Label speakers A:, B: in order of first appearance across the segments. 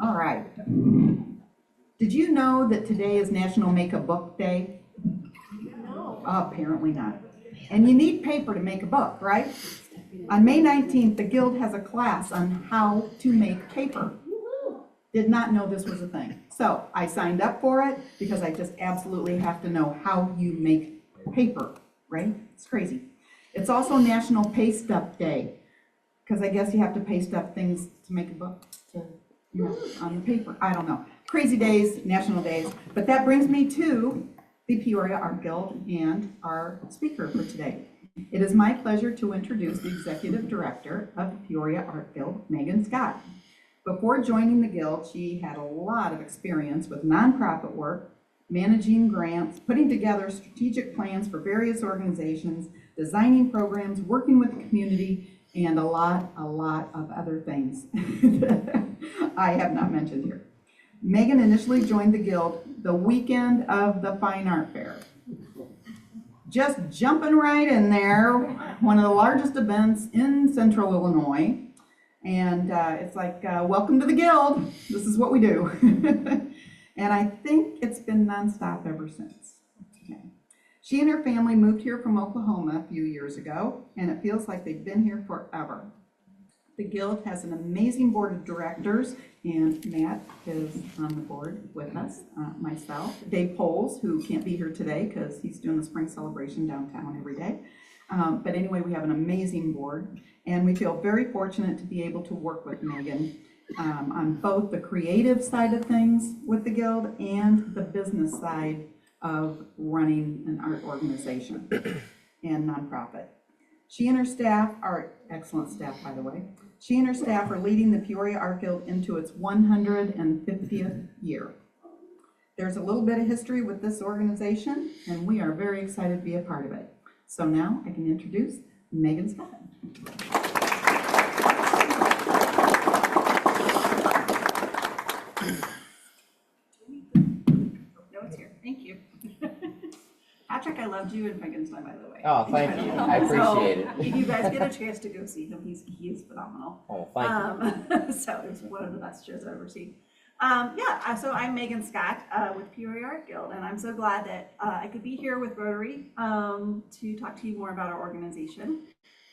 A: All right. Did you know that today is National Make a Book Day?
B: No.
A: Apparently not. And you need paper to make a book, right? On May 19th, the Guild has a class on how to make paper. Did not know this was a thing. So I signed up for it because I just absolutely have to know how you make paper, right? It's crazy. It's also National Paste Up Day, because I guess you have to paste up things to make a book, on the paper. I don't know. Crazy days, national days. But that brings me to the Peoria Art Guild and our speaker for today. It is my pleasure to introduce the Executive Director of the Peoria Art Guild, Megan Scott. Before joining the Guild, she had a lot of experience with nonprofit work, managing grants, putting together strategic plans for various organizations, designing programs, working with the community, and a lot of other things that I have not mentioned here. Megan initially joined the Guild the weekend of the Fine Art Fair. Just jumping right in there, one of the largest events in Central Illinois. And it's like, welcome to the Guild. This is what we do. And I think it's been nonstop ever since. Okay. She and her family moved here from Oklahoma a few years ago, and it feels like they've been here forever. The Guild has an amazing board of directors, and Matt is on the board with us, myself. Dave Poles, who can't be here today because he's doing the spring celebration downtown every day. But anyway, we have an amazing board, and we feel very fortunate to be able to work with Megan on both the creative side of things with the Guild and the business side of running an art organization and nonprofit. She and her staff are excellent staff, by the way. She and her staff are leading the Peoria Art Guild into its 150th year. There's a little bit of history with this organization, and we are very excited to be a part of it. So now I can introduce Megan Scott.
B: No, it's here. Thank you. Patrick, I loved you in Frankenstein, by the way.
C: Oh, thank you. I appreciate it.
B: If you guys get a chance to go see him, he is phenomenal.
C: Oh, thank you.
B: So it was one of the best shows I've ever seen. So I'm Megan Scott with Peoria Art Guild, and I'm so glad that I could be here with Rotary to talk to you more about our organization.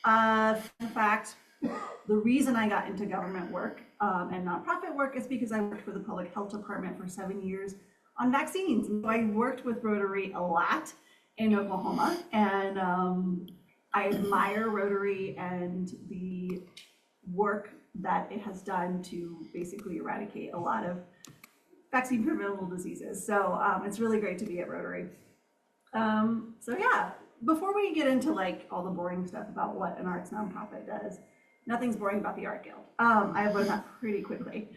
B: In fact, the reason I got into government work and nonprofit work is because I worked for the public health department for 7 years on vaccines. So I worked with Rotary a lot in Oklahoma, and I admire Rotary and the work that it has done to basically eradicate a lot of vaccine preventable diseases. So it's really great to be at Rotary. Before we get into like all the boring stuff about what an arts nonprofit does, nothing's boring about the Art Guild. I have learned that pretty quickly.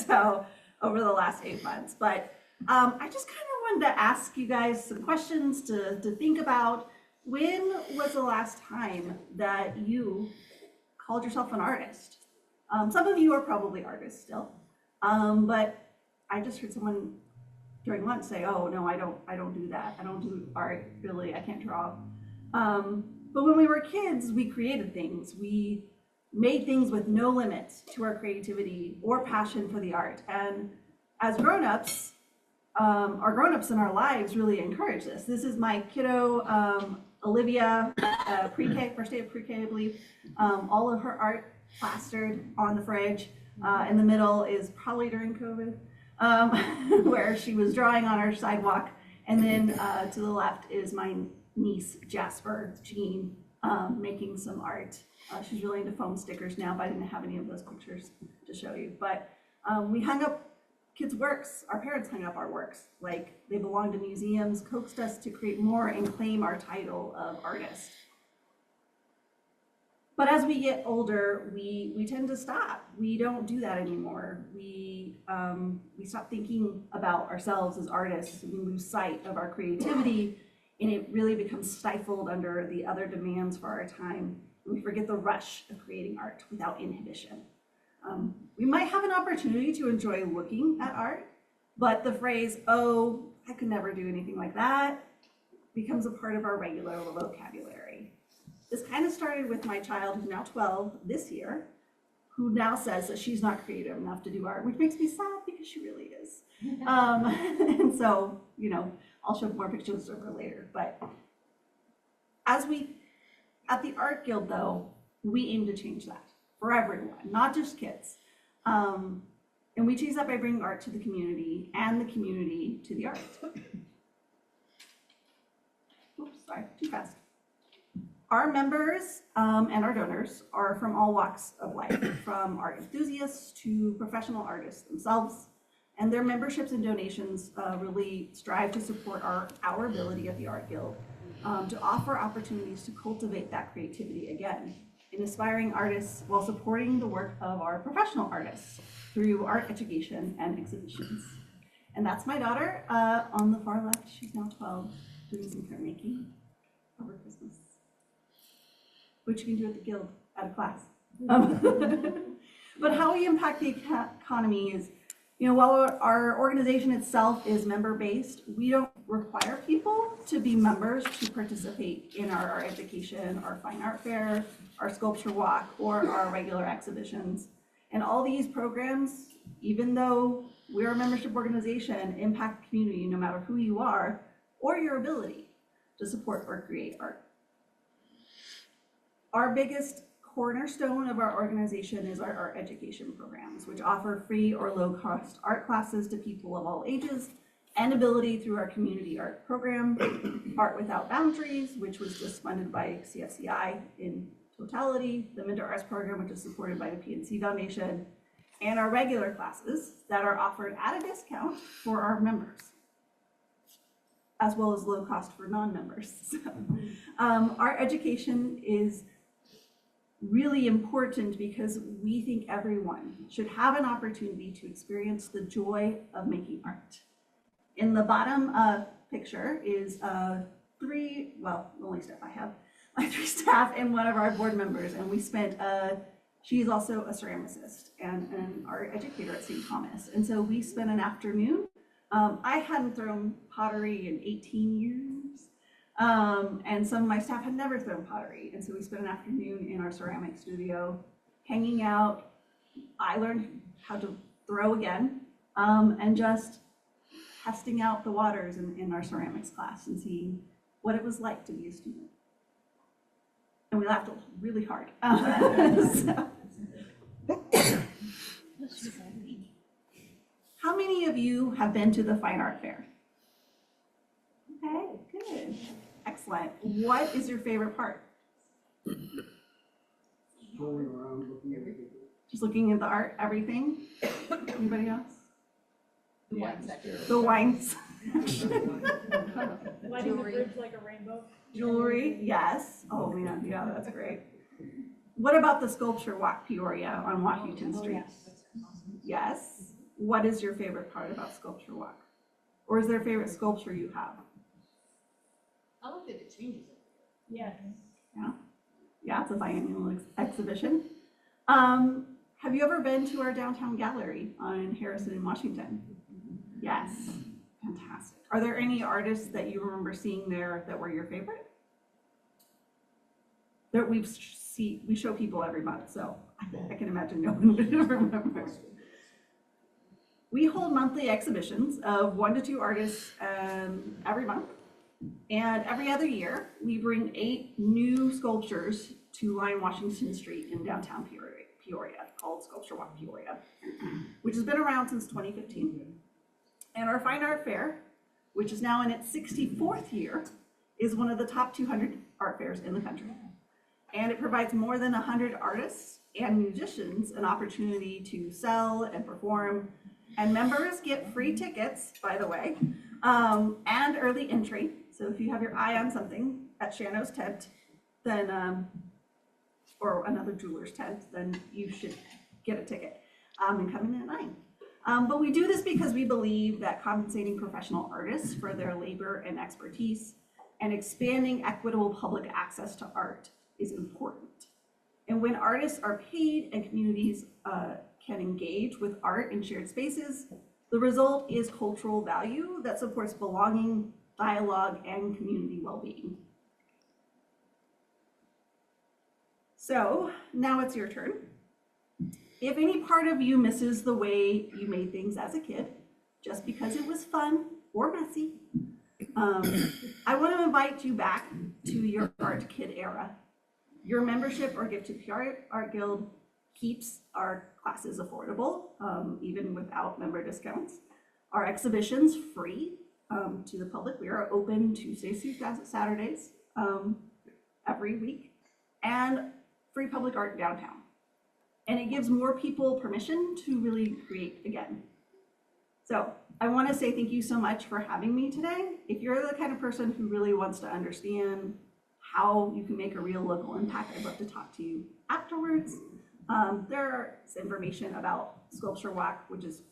B: So over the last 8 months, but I just kind of wanted to ask you guys some questions to think about. When was the last time that you called yourself an artist? Some of you are probably artists still, but I just heard someone during lunch say, "Oh no, I don't do that. I don't do art really. I can't draw." But when we were kids, we created things. We made things with no limits to our creativity or passion for the art. And as grown-ups, our grown-ups in our lives really encourage this. This is my kiddo, Olivia, pre-K, first day of pre-K, I believe. All of her art plastered on the fridge. In the middle is probably during COVID, where she was drawing on our sidewalk. And then to the left is my niece, Jasper Jean, making some art. She's really into foam stickers now, but I didn't have any of those pictures to show you. But we hung up kids' works. Our parents hung up our works like they belonged to museums, coaxed us to create more and claim our title of artist. But as we get older, we tend to stop. We don't do that anymore. We stop thinking about ourselves as artists. We lose sight of our creativity, and it really becomes stifled under the other demands for our time. We forget the rush of creating art without inhibition. We might have an opportunity to enjoy looking at art, but the phrase, "Oh, I could never do anything like that," becomes a part of our regular vocabulary. This kind of started with my child, who's now 12 this year, who now says that she's not creative enough to do art, which makes me sad because she really is. And so, you know, I'll show more pictures of her later. But at the Art Guild though, we aim to change that for everyone, not just kids. And we change that by bringing art to the community and the community to the arts. Oops, sorry, too fast. Our members and our donors are from all walks of life, from art enthusiasts to professional artists themselves. And their memberships and donations really strive to support our ability at the Art Guild to offer opportunities to cultivate that creativity again in aspiring artists while supporting the work of our professional artists through art education and exhibitions. And that's my daughter on the far left. She's now 12, doing some printmaking over Christmas, which you can do at the Guild at a class. But how we impact the economy is, you know, while our organization itself is member-based, we don't require people to be members to participate in our art education, our fine art fair, our sculpture walk, or our regular exhibitions. And all these programs, even though we're a membership organization, impact the community no matter who you are or your ability to support or create art. Our biggest cornerstone of our organization is our art education programs, which offer free or low-cost art classes to people of all ages and ability through our community art program, Art Without Boundaries, which was just funded by CFCI in totality, the Mentor Arts program, which is supported by the PNC Foundation, and our regular classes that are offered at a discount for our members, as well as low cost for non-members. So, our education is really important because we think everyone should have an opportunity to experience the joy of making art. In the bottom picture is the only staff I have, my 3 staff and one of our board members, and we spent, she's also a ceramicist and an art educator at St. Thomas, and so we spent an afternoon. I hadn't thrown pottery in 18 years, and some of my staff had never thrown pottery, and so we spent an afternoon in our ceramic studio hanging out. I learned how to throw again, and just testing out the waters in our ceramics class and seeing what it was like to be a student. And we laughed really hard. So. How many of you have been to the Fine Art Fair? Okay, good, excellent. What is your favorite part?
D: Going around looking at everything.
B: Just looking at the art, everything? Anybody else?
C: The wine section.
B: The wines.
E: Lighting the bridge like a rainbow.
B: Jewelry, yes. Oh man, yeah, that's great. What about the sculpture walk Peoria on Washington Street? Yes. What is your favorite part about sculpture walk? Or is there a favorite sculpture you have?
E: I love that it changes it. Yes.
B: Yeah, it's a biannual exhibition. Have you ever been to our downtown gallery on Harrison and Washington? Yes, fantastic. Are there any artists that you remember seeing there that were your favorite? That we show people every month, so I can imagine no one would remember. We hold monthly exhibitions of 1 to 2 artists every month. And every other year, we bring 8 new sculptures to line Washington Street in downtown Peoria, called Sculpture Walk Peoria, which has been around since 2015. And our Fine Art Fair, which is now in its 64th year, is one of the top 200 art fairs in the country. And it provides more than 100 artists and musicians an opportunity to sell and perform. And members get free tickets, by the way, and early entry. So if you have your eye on something at Shano's tent, then, or another jeweler's tent, then you should get a ticket and come in at 9. But we do this because we believe that compensating professional artists for their labor and expertise and expanding equitable public access to art is important. And when artists are paid and communities can engage with art in shared spaces, the result is cultural value that supports belonging, dialogue, and community well-being. So now it's your turn. if any part of you misses the way you made things as a kid, just because it was fun or messy, I want to invite you back to your art kid era. Your membership or gift to Peoria Art Guild keeps our classes affordable, even without member discounts. Our exhibitions free to the public. We are open Tuesdays through Saturdays every week, and free public art downtown. And it gives more people permission to really create again. So I want to say thank you so much for having me today. If you're the kind of person who really wants to understand how you can make a real local impact, I'd love to talk to you afterwards. There's information about Sculpture Walk, which is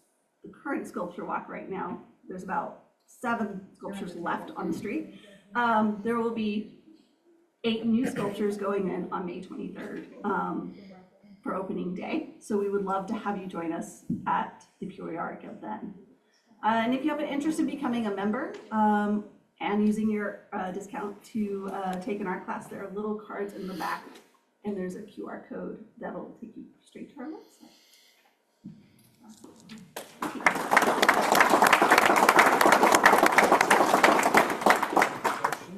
B: the current Sculpture Walk right now. There's about 7 sculptures left on the street. There will be 8 new sculptures going in on May 23rd for opening day. So we would love to have you join us at the Peoria Art Guild then. And if you have an interest in becoming a member and using your discount to take an art class, there are little cards in the back, and there's a QR code that'll take you straight to our website.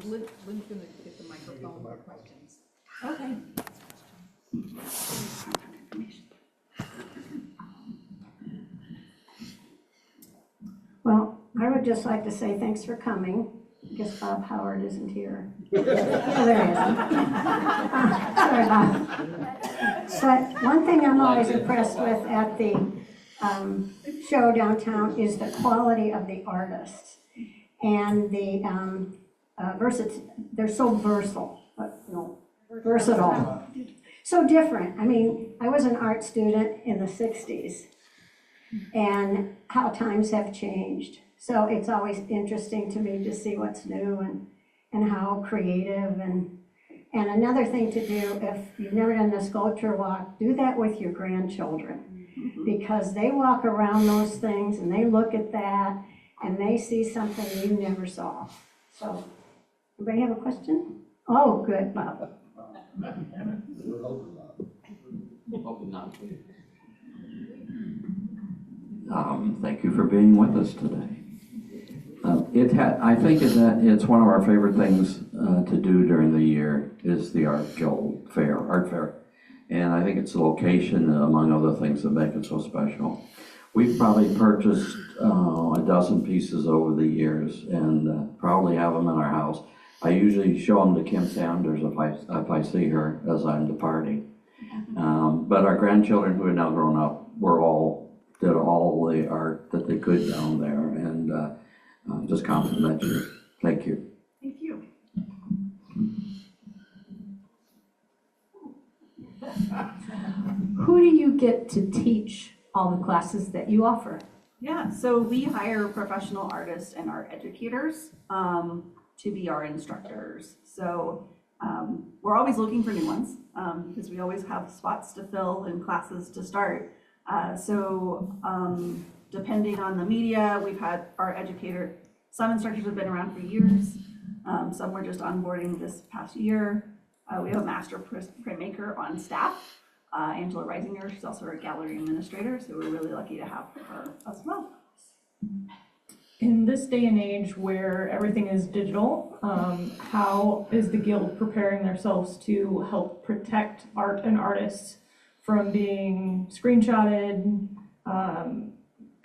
E: Lynn's gonna get the microphone for questions.
B: Okay.
F: Well, I would just like to say thanks for coming. I guess Bob Howard isn't here. Oh, there he is. Sorry, Bob. But one thing I'm always impressed with at the show downtown is the quality of the artists and the they're so versatile, versatile. So different. I mean, I was an art student in the 60s, and how times have changed. So it's always interesting to me to see what's new and how creative. And another thing to do, if you've never done the sculpture walk, do that with your grandchildren, because they walk around those things and they look at that and they see something you never saw. So, anybody have a question? Oh, good, Bob.
C: Open not.
G: Thank you for being with us today. I think it's one of our favorite things to do during the year is the Art Guild Fair, Art Fair. And I think it's the location, among other things, that make it so special. We've probably purchased a dozen pieces over the years and probably have them in our house. I usually show them to Kim Sanders if I see her as I'm departing. But our grandchildren who are now grown up did all the art that they could down there, and just compliment you. Thank you.
B: Thank you.
H: Who do you get to teach all the classes that you offer?
B: Yeah, so we hire professional artists and art educators to be our instructors. So we're always looking for new ones because we always have spots to fill and classes to start. Depending on the media, we've had our educator, some instructors have been around for years. Some were just onboarding this past year. We have a master printmaker on staff, Angela Reisinger. She's also our gallery administrator, so we're really lucky to have her as well.
H: In this day and age where everything is digital, how is the Guild preparing themselves to help protect art and artists from being screenshotted,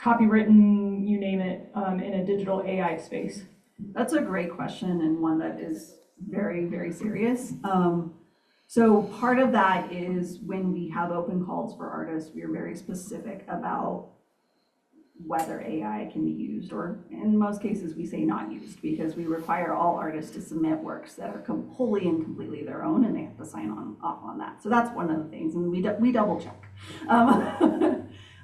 H: copywritten, you name it, in a digital AI space?
B: That's a great question, and one that is very, very serious. So part of that is when we have open calls for artists, we are very specific about whether AI can be used, or in most cases we say not used, because we require all artists to submit works that are wholly and completely their own, and they have to sign off on that. So that's one of the things, and we double check.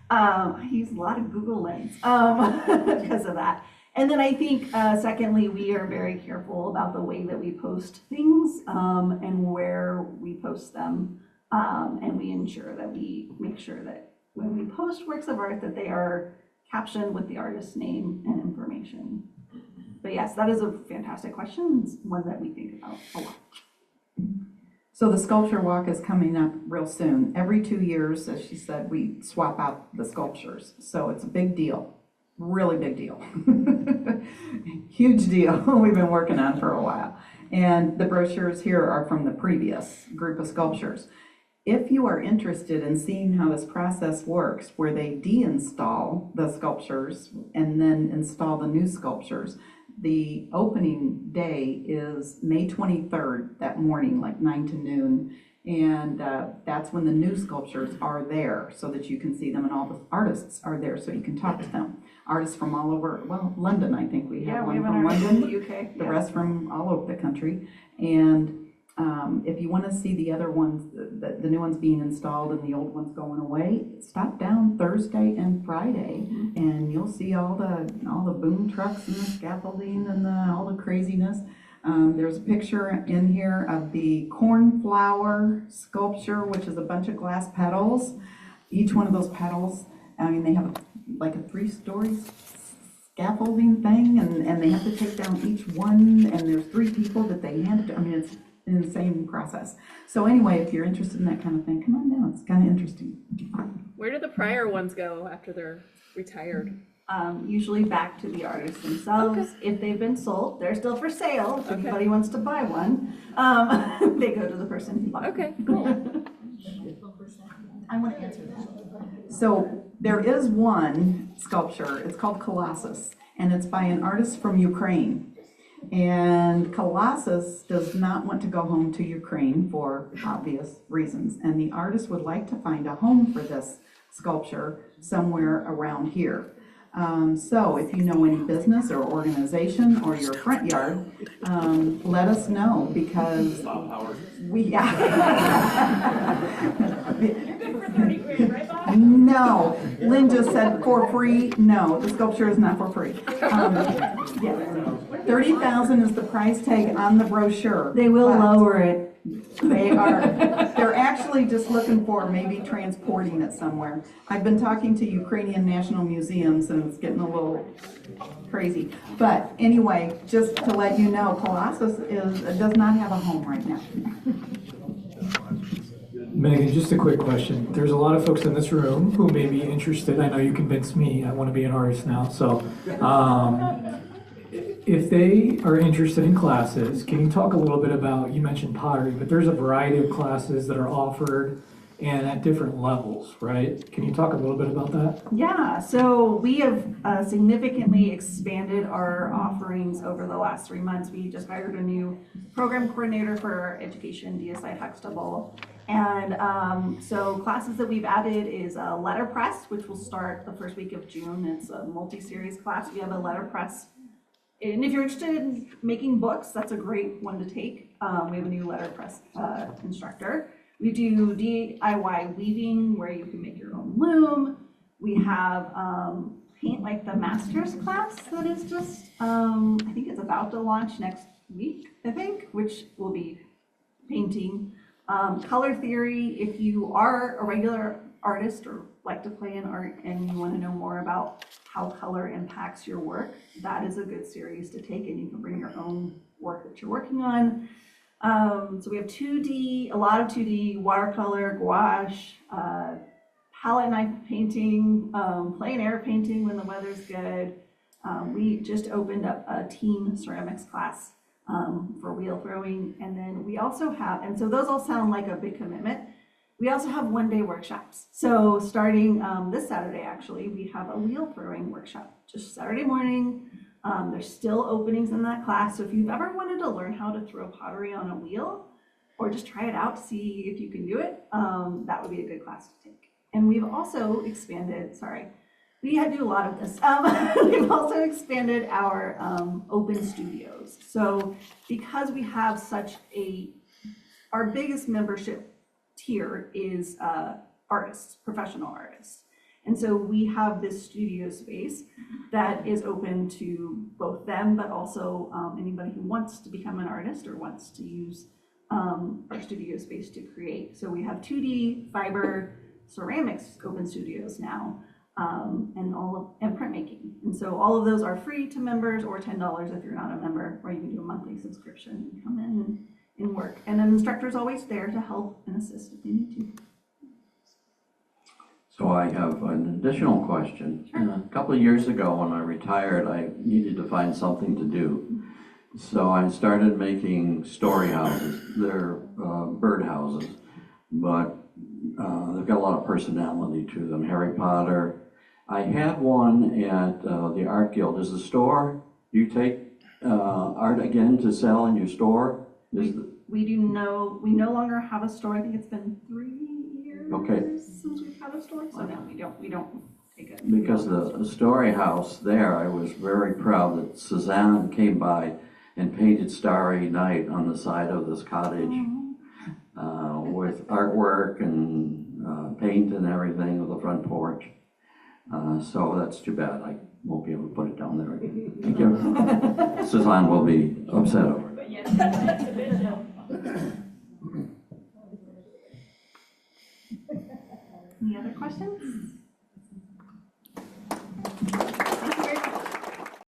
B: I use a lot of Google Lens because of that. And then I think, secondly, we are very careful about the way that we post things and where we post them. And we ensure that we make sure that when we post works of art that they are captioned with the artist's name and information. But yes, that is a fantastic question. It's one that we think about a lot.
A: So the sculpture walk is coming up real soon. Every 2 years, as she said, we swap out the sculptures. So it's a big deal, really big deal. Huge deal we've been working on for a while. And the brochures here are from the previous group of sculptures. If you are interested in seeing how this process works, where they deinstall the sculptures and then install the new sculptures, the opening day is May 23rd, that morning, like 9 to noon. And that's when the new sculptures are there so that you can see them, and all the artists are there so you can talk to them. Artists from all over, well, London, I think we have one from London.
B: The UK.
A: The rest from all over the country. And if you want to see the other ones, the new ones being installed and the old ones going away, stop down Thursday and Friday, and you'll see all the boom trucks and the scaffolding and all the craziness. There's a picture in here of the cornflower sculpture, which is a bunch of glass petals. Each one of those petals, I mean, they have like a 3-story scaffolding thing, and they have to take down each one, and there's 3 people that they hand it to. I mean, it's an insane process. So anyway, if you're interested in that kind of thing, come on down. It's kind of interesting.
I: Where do the prior ones go after they're retired?
B: Usually back to the artists themselves. If they've been sold, they're still for sale. If anybody wants to buy one, they go to the person who bought it.
I: Okay, cool.
A: I want to answer that. So there is one sculpture, it's called Colossus, and it's by an artist from Ukraine. And Colossus does not want to go home to Ukraine for obvious reasons. And the artist would like to find a home for this sculpture somewhere around here. So if you know any business or organization or your front yard, let us know, because we, no, Lynn just said for free. No, the sculpture is not for free. Yeah. 30,000 is the price tag on the brochure.
B: They will
A: but
B: lower it.
A: they're actually just looking for maybe transporting it somewhere. I've been talking to Ukrainian national museums, and it's getting a little crazy. But anyway, just to let you know, Colossus does not have a home right now.
J: Megan, just a quick question. There's a lot of folks in this room who may be interested. I know you convinced me. I want to be an artist now. So if they are interested in classes, can you talk a little bit about, you mentioned pottery, but there's a variety of classes that are offered and at different levels, right? Can you talk a little bit about that?
B: Yeah, so we have significantly expanded our offerings over the last 3 months. We just hired a new program coordinator for our education, DSI Huxtable. And so classes that we've added is a letterpress, which will start the first week of June. It's a multi-series class. We have a letterpress. And if you're interested in making books, that's a great one to take. We have a new letterpress instructor. We do DIY weaving, where you can make your own loom. We have paint like the master's class that is just, I think it's about to launch next week, I think, which will be painting. Color theory, if you are a regular artist or like to play in art and you want to know more about how color impacts your work, that is a good series to take, and you can bring your own work that you're working on. So we have 2D, a lot of 2D, watercolor, gouache, palette knife painting, plein air painting when the weather's good. We just opened up a team ceramics class for wheel throwing. And then we also have, and so those all sound like a big commitment. We also have one-day workshops. So starting this Saturday, actually, we have a wheel throwing workshop, just Saturday morning. There's still openings in that class. So if you've ever wanted to learn how to throw pottery on a wheel, or just try it out to see if you can do it, that would be a good class to take. And we've also expanded, we had to do a lot of this. We've also expanded our open studios. So because we have our biggest membership tier is artists, professional artists. And so we have this studio space that is open to both them, but also anybody who wants to become an artist or wants to use our studio space to create. So we have 2D fiber ceramics open studios now, and printmaking. And so all of those are free to members, or $10 if you're not a member, or you can do a monthly subscription and come in and in work. And an instructor is always there to help and assist if you need to.
G: So I have an additional question. A couple of years ago when I retired, I needed to find something to do. So I started making story houses. They're bird houses, but they've got a lot of personality to them. Harry Potter. I had one at the Art Guild. Is the store, do you take art again to sell in your store?
B: We no longer have a store. I think it's been 3 years
G: Okay.
B: since we've had a store. So no, we don't take it.
G: Because the story house there, I was very proud that Suzanne came by and painted Starry Night on the side of this cottage with artwork and paint and everything with the front porch. So that's too bad. I won't be able to put it down there again. Thank you. Suzanne will be upset over it.
H: But yes, that's an exhibition.
B: Any other questions?